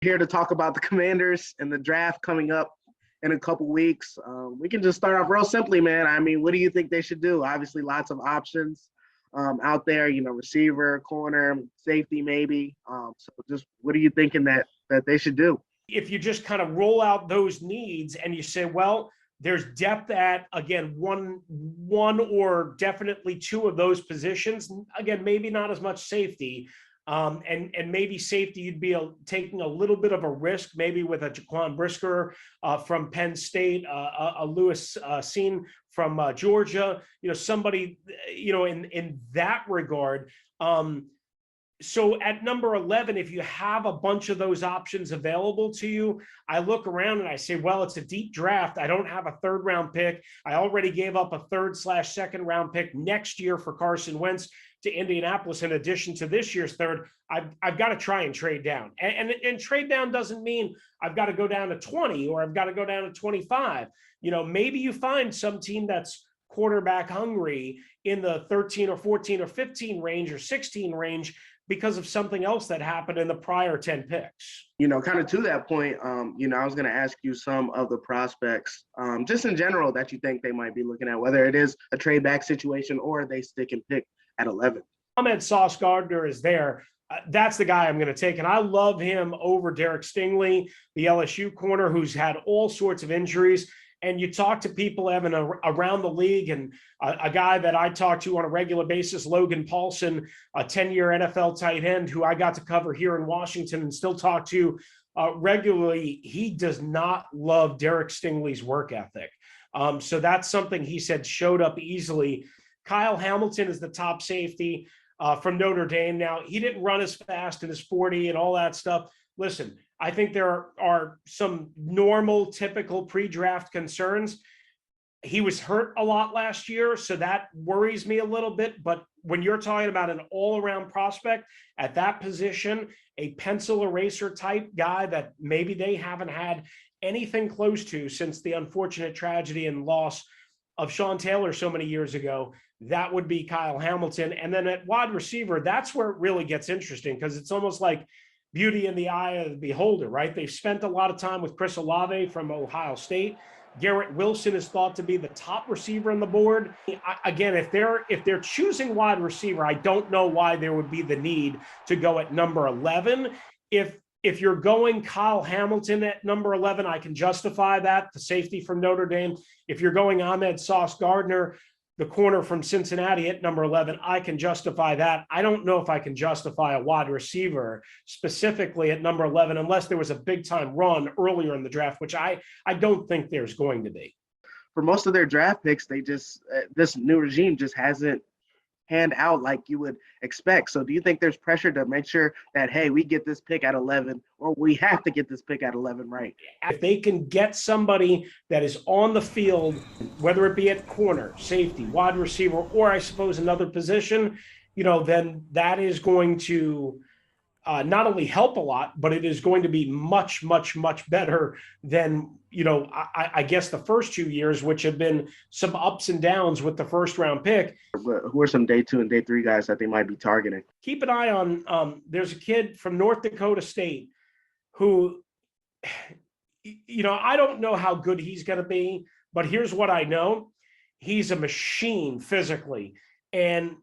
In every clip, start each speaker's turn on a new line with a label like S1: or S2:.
S1: Here to talk about the Commanders and the draft coming up in a couple weeks. We can just start off real simply, man. I mean, what do you think they should do? Obviously, lots of options out there, receiver, corner, safety, maybe. So just what are you thinking that they should do?
S2: If you just kind of roll out those needs and you say, well, there's depth at, again, one or definitely two of those positions. Again, maybe not as much safety. And maybe safety, you'd be taking a little bit of a risk, maybe with a Jaquan Brisker from Penn State, a Lewis Cine from Georgia, somebody, in that regard. So at number 11, if you have a bunch of those options available to you, I look around and I say, well, it's a deep draft. I don't have a third round pick. I already gave up a third/second round pick next year for Carson Wentz to Indianapolis. In addition to this year's third, I've got to try and trade down. And trade down doesn't mean I've got to go down to 20 or I've got to go down to 25. Maybe you find some team that's quarterback hungry in the 13 or 14 or 15 range or 16 range because of something else that happened in the prior 10 picks.
S1: Kind of to that point, I was going to ask you some of the prospects, just in general, that you think they might be looking at, whether it is a trade back situation or they stick and pick at 11.
S2: Ahmed Sauce Gardner is there. That's the guy I'm going to take. And I love him over Derek Stingley, the LSU corner, who's had all sorts of injuries. And you talk to people, Evan, around the league, and a guy that I talk to on a regular basis, Logan Paulson, a 10-year NFL tight end who I got to cover here in Washington and still talk to regularly. He does not love Derek Stingley's work ethic. So that's something he said showed up easily. Kyle Hamilton is the top safety from Notre Dame. Now, he didn't run as fast in his 40 and all that stuff. Listen, I think there are some normal, typical pre-draft concerns. He was hurt a lot last year, so that worries me a little bit. But when you're talking about an all-around prospect at that position, a pencil eraser type guy that maybe they haven't had anything close to since the unfortunate tragedy and loss of Sean Taylor so many years ago, that would be Kyle Hamilton. And then at wide receiver, that's where it really gets interesting, because it's almost like beauty in the eye of the beholder, right? They've spent a lot of time with Chris Olave from Ohio State. Garrett Wilson is thought to be the top receiver on the board. Again, if they're choosing wide receiver, I don't know why there would be the need to go at number 11. If you're going Kyle Hamilton at number 11, I can justify that, the safety from Notre Dame. If you're going Ahmed Sauce Gardner, the corner from Cincinnati at number 11, I can justify that. I don't know if I can justify a wide receiver specifically at number 11, unless there was a big time run earlier in the draft, which I don't think there's going to be.
S1: For most of their draft picks, they just, this new regime just hasn't hand out like you would expect. So do you think there's pressure to make sure that, hey, we get this pick at 11, or we have to get this pick at 11, right?
S2: If they can get somebody that is on the field, whether it be at corner, safety, wide receiver, or I suppose another position, then that is going to not only help a lot, but it is going to be much, much, much better than, I guess the first 2 years, which have been some ups and downs with the first round pick.
S1: But who are some day 2 and day 3 guys that they might be targeting?
S2: Keep an eye on, there's a kid from North Dakota State who, I don't know how good he's going to be, but here's what I know. He's a machine physically. And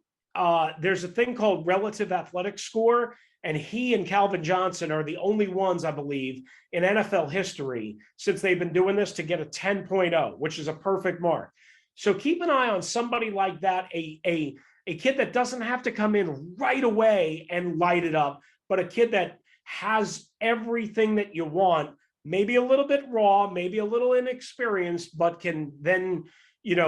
S2: there's a thing called relative athletic score. And he and Calvin Johnson are the only ones, I believe, in NFL history since they've been doing this to get a 10.0, which is a perfect mark. So keep an eye on somebody like that, a kid that doesn't have to come in right away and light it up, but a kid that has everything that you want, maybe a little bit raw, maybe a little inexperienced, but can then,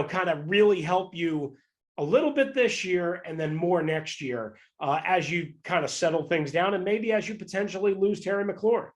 S2: kind of really help you a little bit this year and then more next year as you kind of settle things down, and maybe as you potentially lose Terry McLaurin.